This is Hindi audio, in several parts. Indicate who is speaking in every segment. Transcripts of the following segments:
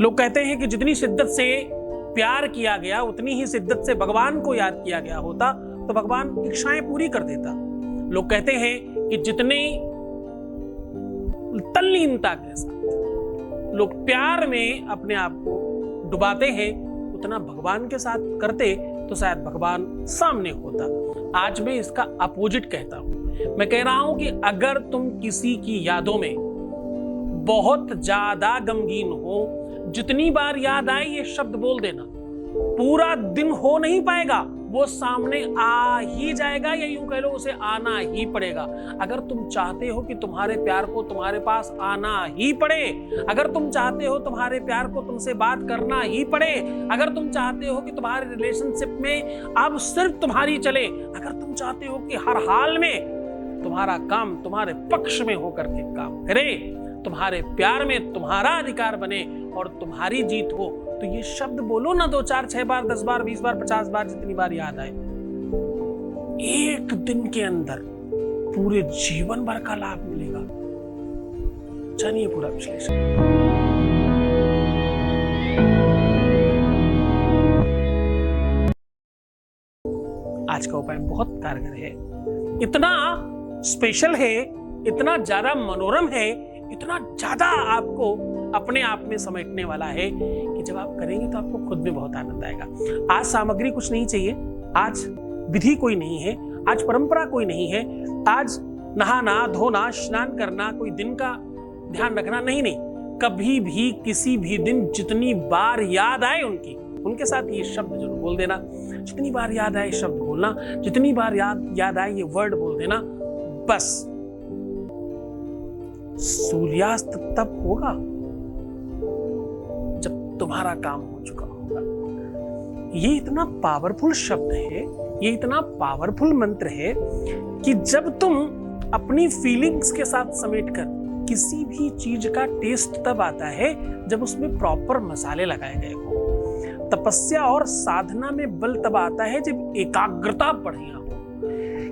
Speaker 1: लोग कहते हैं कि जितनी शिद्दत से प्यार किया गया उतनी ही शिद्दत से भगवान को याद किया गया होता तो भगवान इच्छाएं पूरी कर देता। लोग कहते हैं कि जितने तल्लीनता के साथ लोग प्यार में अपने आप को डुबाते हैं उतना भगवान के साथ करते तो शायद भगवान सामने होता। आज मैं इसका अपोजिट कहता हूं। मैं कह रहा हूं कि अगर तुम किसी की यादों में बहुत ज्यादा गमगीन हो, जितनी बार याद आए ये शब्द बोल देना, पूरा दिन हो नहीं पाएगा, वो सामने आ ही जाएगा, या यूं कह लो उसे आना ही पड़ेगा। अगर तुम चाहते हो कि तुम्हारे प्यार को तुम्हारे पास आना ही पड़े, अगर तुम चाहते हो तुम्हारे प्यार को तुमसे बात करना ही पड़े, अगर तुम चाहते हो कि तुम्हारे रिलेशनशिप में अब सिर्फ तुम्हारी चले, अगर तुम चाहते हो कि हर हाल में तुम्हारा काम तुम्हारे पक्ष में होकर के काम करे, तुम्हारे प्यार में तुम्हारा अधिकार बने और तुम्हारी जीत हो, तो ये शब्द बोलो ना 2 4 6 बार 10 बार 20 बार 50 बार जितनी बार याद आए। एक दिन के अंदर पूरे जीवन भर का लाभ मिलेगा। जानिए पूरा विश्लेषण। आज का उपाय बहुत कारगर है, इतना स्पेशल है, इतना ज्यादा मनोरम है, इतना ज्यादा आपको अपने आप में समेटने वाला है कि जब आप करेंगे तो आपको खुद में बहुत आनंद आएगा। आज सामग्री कुछ नहीं चाहिए, आज विधि कोई नहीं है, आज परंपरा कोई नहीं है, आज नहाना धोना स्नान करना कोई दिन का ध्यान रखना नहीं। कभी भी किसी भी दिन जितनी बार याद आए उनके साथ ये शब्द जरूर बोल देना। जितनी बार याद आए शब्द बोलना, जितनी बार याद आए ये वर्ड बोल देना। बस सूर्यास्त तब होगा जब तुम्हारा काम हो चुका होगा। ये इतना पावरफुल शब्द है, ये इतना पावरफुल मंत्र है कि जब तुम अपनी फीलिंग्स के साथ समेटकर किसी भी चीज का टेस्ट तब आता है जब उसमें प्रॉपर मसाले लगाए गए हो। तपस्या और साधना में बल तब आता है जब एकाग्रता बढ़िया हो।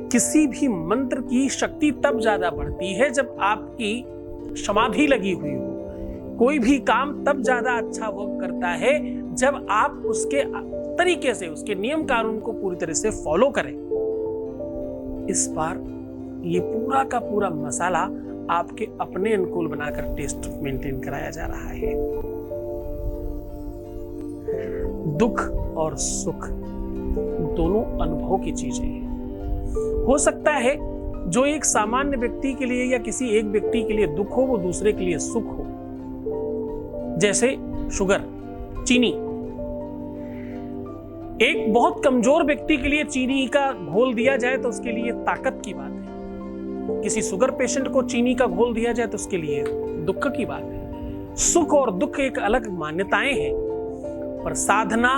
Speaker 1: किसी भी मंत्र की शक्ति तब ज्यादा बढ़ती है जब आपकी समाधि लगी हुई हो। कोई भी काम तब ज्यादा अच्छा वर्क करता है जब आप उसके तरीके से, उसके नियम कानून को पूरी तरह से फॉलो करें। इस बार ये पूरा का पूरा मसाला आपके अपने अनुकूल बनाकर टेस्ट मेंटेन कराया जा रहा है। दुख और सुख दोनों अनुभव की चीजें हैं। हो सकता है जो एक सामान्य व्यक्ति के लिए या किसी एक व्यक्ति के लिए दुख हो वो दूसरे के लिए सुख हो। जैसे शुगर, चीनी। एक बहुत कमजोर व्यक्ति के लिए चीनी का घोल दिया जाए तो उसके लिए ताकत की बात है। किसी शुगर पेशेंट को चीनी का घोल दिया जाए तो उसके लिए दुख की बात है। सुख और दुख एक अलग मान्यताएं हैं, पर साधना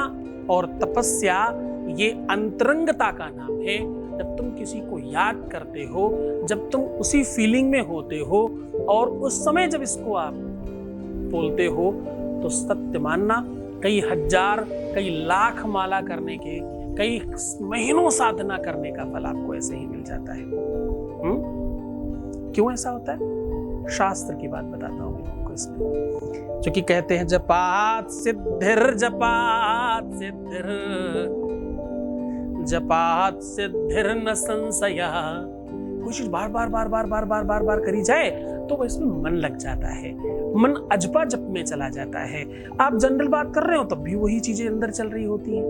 Speaker 1: और तपस्या ये अंतरंगता का नाम है। जब तुम किसी को याद करते हो, जब तुम उसी फीलिंग में होते हो और उस समय जब इसको आप बोलते हो तो सत्य मानना, कई हजार कई लाख माला करने के, कई महीनों साधना करने का फल आपको ऐसे ही मिल जाता है। क्यों ऐसा होता है? शास्त्र की बात बताता हूं मैं आपको इसमें, जो कि कहते हैं जपात सिद्धिर जपात सिद्धिर जपात सिद्धिर न संशया। कोई चीज बार बार बार बार बार बार बार बार करी जाए तो इसमें मन लग जाता है, मन अजपा जप में चला जाता है। आप जनरल बात कर रहे हो तब भी वही चीजें अंदर चल रही होती हैं।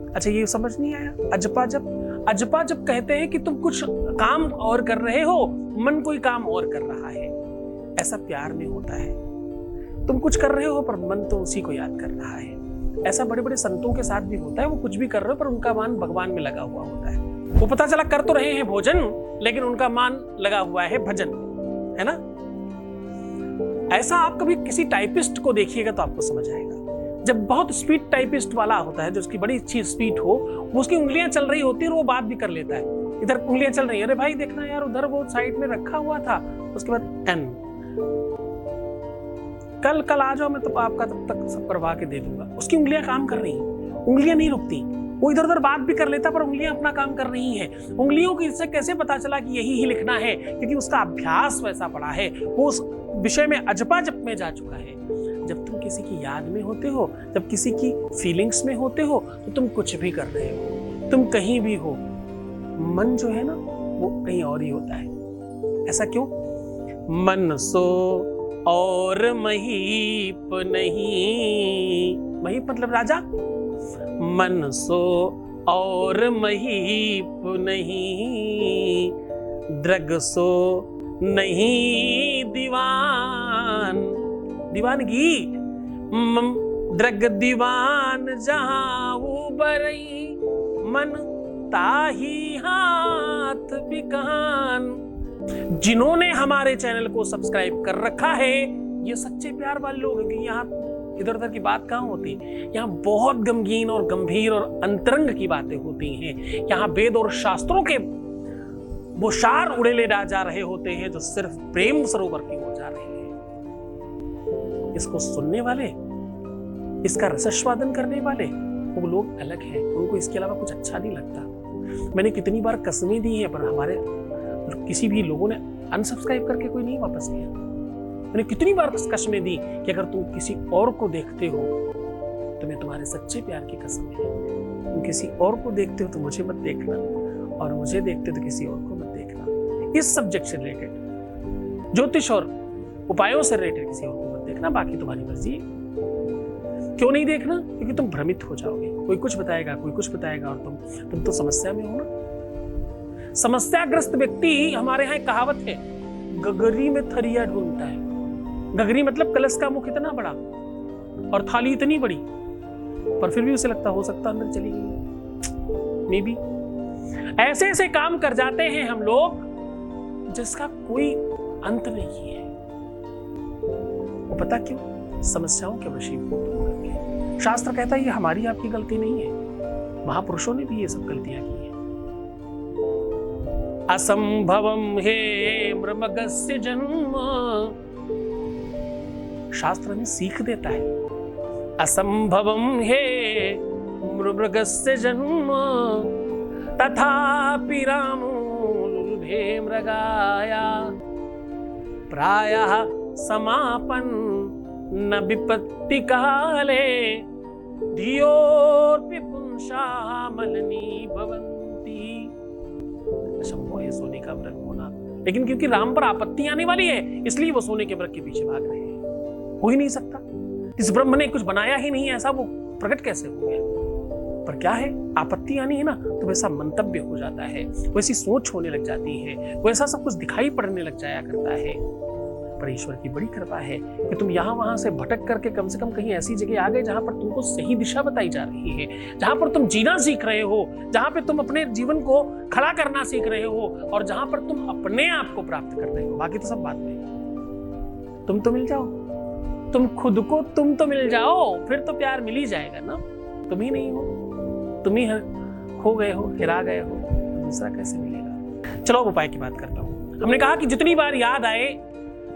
Speaker 1: अच्छा, ये समझ नहीं आया? अजपा जप, अजपा जप कहते हैं कि तुम कुछ काम और कर रहे हो, मन कोई काम और कर रहा है। ऐसा प्यार में होता है, तुम कुछ कर रहे हो पर मन तो उसी को याद कर रहा है। ऐसा बड़े बड़े संतों के साथ भी होता है, वो कुछ भी कर रहे हो पर उनका मन भगवान में लगा हुआ होता है। वो पता चला कर तो रहे हैं भोजन, लेकिन उनका मन लगा हुआ है भजन, है ना? ऐसा आप कभी किसी टाइपिस्ट को देखिएगा तो आपको समझ आएगा। जब बहुत स्पीड टाइपिस्ट वाला होता है, जो उसकी बड़ी अच्छी स्पीड हो, वो उसकी उंगलियां चल रही होती है और वो बात भी कर लेता है। इधर उंगलियां चल रही है, अरे भाई देखना यार उधर वो साइड में रखा हुआ था, उसके बाद एन, कल आ जाओ, मैं तो आपका तब तक सब करवा के दे दूंगा। उसकी उंगलियां काम कर रही हैं, उंगलियां नहीं रुकती। वो इधर उधर बात भी कर लेता पर उंगलियां अपना काम कर रही हैं। उंगलियों की इससे कैसे पता चला कि यही ही लिखना है? क्योंकि उसका अभ्यास वैसा पड़ा है, वो उस विषय में अजपा जप में जा चुका है। जब तुम किसी की याद में होते हो, जब किसी की फीलिंग्स में होते हो, तो तुम कुछ भी कर रहे हो, तुम कहीं भी हो, मन जो है ना वो कहीं और ही होता है। ऐसा क्यों? मन सो और महीप नहीं, महीप मतलब राजा, मन सो और महीप नहीं, द्रग सो नहीं दीवान, दीवानगी, द्रग दीवान जहां उबरई, मन ताही हाथ बिकान। जिन्होंने हमारे चैनल को सब्सक्राइब कर रखा है ये सच्चे प्यार वाले लोग हैं, क्योंकि यहाँ इधर उधर की बात कहाँ होती है, यहाँ बहुत गमगीन और गंभीर और अंतरंग की बातें होती हैं। यहाँ वेद और शास्त्रों के वो सार उड़ेले जा रहे होते हैं जो सिर्फ प्रेम सरोवर की ओर जा रहे हैं। इसको सुनने वाले, इसका रसास्वादन करने वाले वो लोग अलग हैं, उनको इसके अलावा कुछ अच्छा नहीं लगता। मैंने कितनी बार कसमें दी हैं, पर हमारे किसी भी लोगों ने अनसब्सक्राइब करके कोई नहीं वापस किया। मैंने कितनी बार कसमें दी कि अगर तुम किसी और को देखते हो तो मैं तुम्हारे सच्चे प्यार की कसम है, तुम किसी और को देखते हो तो मुझे मत देखना, और मुझे देखते तो किसी और को मत देखना। इस सब्जेक्ट से रिलेटेड, ज्योतिष और उपायों से रिलेटेड किसी और को मत देखना, बाकी तुम्हारी मर्जी है। क्यों नहीं देखना? क्योंकि तुम भ्रमित हो जाओगे। कोई कुछ बताएगा, कोई कुछ बताएगा, और तुम तो समस्या में हो ना। समस्याग्रस्त व्यक्ति, हमारे यहाँ एक कहावत है, गगरी में थरिया ढूंढता है। गगरी मतलब कलश का मुख इतना बड़ा और थाली इतनी बड़ी, पर फिर भी उसे लगता हो सकता अंदर चली गई। मे बी ऐसे ऐसे काम कर जाते हैं हम लोग जिसका कोई अंत नहीं है। वो पता क्यों? समस्याओं के वशीभूत होकर। शास्त्र कहता है ये हमारी आपकी गलती नहीं है, महापुरुषों ने भी ये सब गलतियां की हैं। असंभवम हे मृगस्य जन्म, शास्त्र हमें सीख देता है। असंभवम हे मृगस्य जन्म, तथापि रामो लुलुभे मृगाया, प्रायः समापन न विपत्ति काले, धियोर्पि पुंसा मलिनी भवन्ति। असंभव है सोने का मृग होना, लेकिन क्योंकि राम पर आपत्ति आने वाली है इसलिए वो सोने के मृग के पीछे भाग रहे हैं। हो ही नहीं सकता, इस ब्रह्म ने कुछ बनाया ही नहीं, ऐसा वो प्रकट कैसे हो गया? पर क्या है, आपत्ति आनी है ना तो वैसा मंतव्य हो जाता है, वैसी सोच होने लग जाती है, वैसा सब कुछ दिखाई पड़ने लग जाया करता है। पर ईश्वर की बड़ी कृपा है कि तुम यहाँ वहां से भटक करके कम से कम कहीं ऐसी जगह आ गए जहां पर तुमको सही दिशा बताई जा रही है, जहां पर तुम जीना सीख रहे हो, जहां पे तुम अपने जीवन को खड़ा करना सीख रहे हो, और जहां पर तुम अपने आप को प्राप्त कर रहे हो। बाकी तो सब बात में। तुम तो मिल जाओ, तुम खुद को तुम तो मिल जाओ, फिर तो प्यार मिल ही जाएगा ना। तुम ही नहीं हो, तुम ही खो गए हो, हिरा गए हो, तो दूसरा कैसे मिलेगा? चलो अब उपाय की बात करता हूँ। हमने कहा कि जितनी बार याद आए,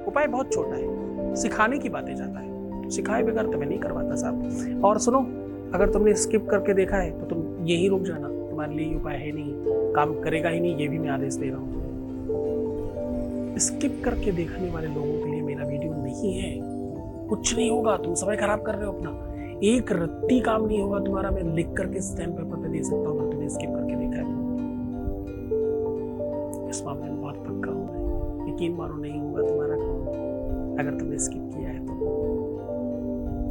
Speaker 1: उपाय बहुत छोटा है, सिखाने की बातें जाता है, सिखाए बगैर तुम्हें नहीं करवाता साहब। और सुनो, अगर तुमने स्किप करके देखा है तो तुम यही रुक जाना, तुम्हारे लिए उपाय है नहीं, काम करेगा ही नहीं, ये भी मैं आदेश दे रहा हूँ तुम्हें। स्किप करके देखने वाले लोगों के लिए मेरा वीडियो नहीं है। कुछ नहीं होगा, तुम समय खराब कर रहे हो अपना, एक रत्ती काम नहीं होगा तुम्हारा। मैं लिख करके स्टैम्प पेपर पे दे सकता हूँ, अगर तुमने स्किप करके देखा है तो। इस मामले में बहुत पक्का हूँ मैं, यकीन मारो नहीं होगा तुम्हारा काम अगर तुमने स्किप किया है तो।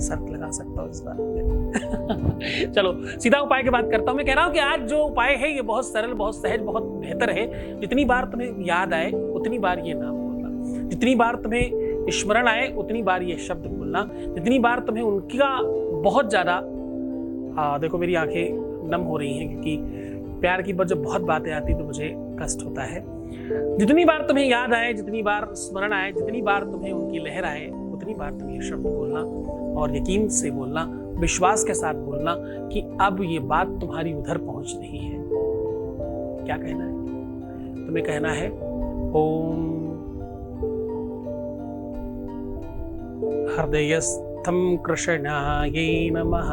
Speaker 1: शर्त लगा सकता हूँ इस बात पे। चलो सीधा उपाय की बात करता हूँ। मैं कह रहा हूँ कि आज जो उपाय है ये बहुत सरल, बहुत सहज, बहुत बेहतर है। जितनी बार तुम्हें याद आए उतनी बार ये नाम बोलना, जितनी बार तुम्हें स्मरण आए उतनी बार ये शब्द बोलना, जितनी बार तुम्हें उनका बहुत ज्यादा, देखो मेरी आंखें नम हो रही हैं क्योंकि प्यार की जब बहुत बातें आती तो मुझे कष्ट होता है। जितनी बार तुम्हें याद आए, जितनी बार स्मरण आए, जितनी बार तुम्हें उनकी लहर आए, उतनी बार तुम्हें ये शब्द बोलना, और यकीन से बोलना, विश्वास के साथ बोलना कि अब ये बात तुम्हारी उधर पहुंच रही है। क्या कहना है तुम्हें? कहना है ओम हृदयस्थम कृष्णाय नमः।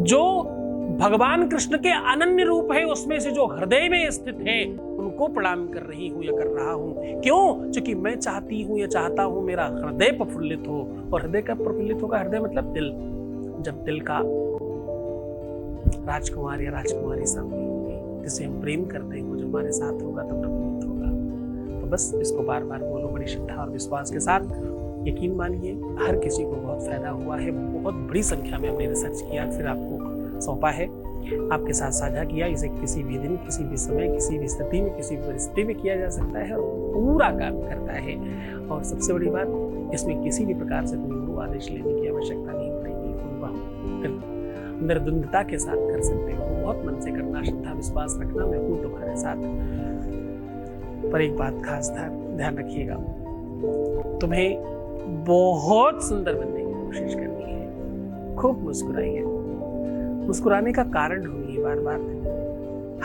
Speaker 1: जो भगवान कृष्ण के अनन्य रूप है उसमें से जो हृदय में स्थित है तुमको प्रणाम कर रही हूँ या कर रहा हूँ। क्यों? क्योंकि मैं चाहती हूँ या चाहता हूँ मेरा हृदय प्रफुल्लित हो। और हृदय कब प्रफुल्लित होगा? हृदय मतलब दिल। जब दिल का राजकुमार या राजकुमारी सामने होगी, जिसे हम प्रेम करते हैं, वो जो हमारे साथ होगा तब प्रफुल्लित होगा। तो बस इसको बार बार बोलो बड़ी श्रद्धा और विश्वास के साथ। यकीन मानिए हर किसी को बहुत फायदा हुआ है। बहुत बड़ी संख्या में हमने रिसर्च किया, फिर आपको सौंपा है, आपके साथ साझा किया। इसे किसी भी दिन, किसी भी समय, किसी भी स्थिति में, किसी भी परिस्थिति में किया जा सकता है और पूरा काम करता है। और सबसे बड़ी बात, इसमें किसी भी प्रकार से कोई गुरु आदेश लेने की आवश्यकता नहीं पड़ेगी। निर्द्वंद्वता के साथ कर सकते हो, बहुत मन से करना, श्रद्धा विश्वास रखना, मैं हूँ तुम्हारे साथ। पर एक बात खास ध्यान रखिएगा, तुम्हें बहुत सुंदर बनने की कोशिश करनी है। खूब मुस्कुराइए, मुस्कुराने का कारण ढूंढिए, बार बार,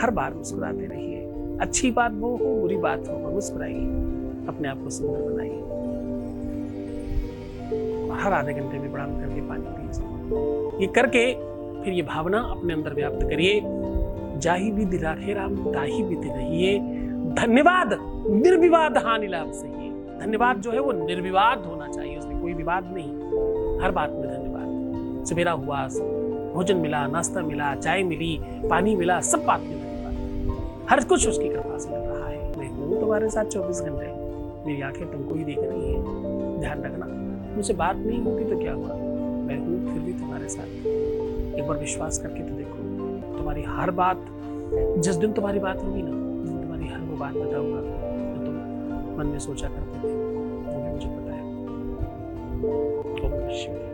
Speaker 1: हर बार मुस्कुराते रहिए। अच्छी बात वो हो, बुरी बात हो, मुस्कुराइए, अपने आप को सुंदर बनाइए। और हर आधे घंटे में प्रणाम करके पानी पीजिए। ये करके फिर ये भावना अपने अंदर व्याप्त करिए, जाहि विधि राखे राम ताहि विधि रहिए, धन्यवाद निर्विवाद हानि लाभ सहिए। धन्यवाद जो है वो निर्विवाद होना चाहिए, उसमें कोई विवाद नहीं। हर बात में धन्यवाद। सवेरा हुआ, भोजन मिला, नाश्ता मिला, चाय मिली, पानी मिला, सब बात में धन्यवाद। हर कुछ उसकी कृपा से मिल रहा है। मैं हूँ तुम्हारे साथ 24 घंटे, मेरी आंखें तुमको ही देख रही है। ध्यान रखना, मुझसे बात नहीं होगी तो क्या हुआ, मैं हूँ फिर भी तुम्हारे साथ। एक बार विश्वास करके तो देखो, तुम्हारी हर बात, जिस दिन तुम्हारी बात होगी ना, तुम्हारी हर वो बात बताऊंगा जो तुम मन में सोचा करते थे, वो भी मुझे पता है। ओम नमः शिवाय।